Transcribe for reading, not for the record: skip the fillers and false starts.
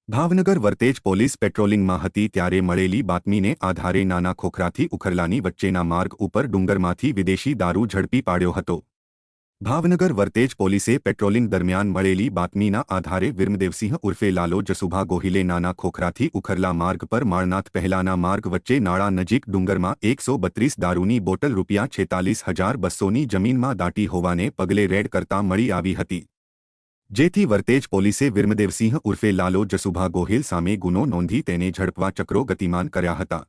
Bhavnagar Vartej police પેટ્રોલિંગમાં હતી ત્યારે મળેલી બાતમીને આધારે નાના ખોખરાથી ઉખરલાની વચ્ચેના માર્ગ ઉપર ડુંગરમાંથી વિદેશી દારૂ ઝડપી પાડ્યો હતો। ભાવનગર વર્તેજ પોલીસે પેટ્રોલિંગ દરમિયાન મળેલી બાતમીના આધારે વિરમદેવસિંહ ઉર્ફે લાલો જસુભા ગોહિલે નાના ખોખરાથી ઉખરલા માર્ગ પર માળનાથ પહેલાના માર્ગ વચ્ચે નાળા નજીક ડુંગરમાં 132 દારૂની બોટલ ₹46,200ની જમીનમાં દાટી હોવાને પગલે રેડ કરતા મળી આવી હતી। જેથી વર્તેજ પોલીસે વિરમદેવસિંહ ઉર્ફે લાલો જસુભા ગોહિલ સામે ગુનો નોંધી તેને ઝડપવા ચક્રો ગતિમાન કર્યા હતા।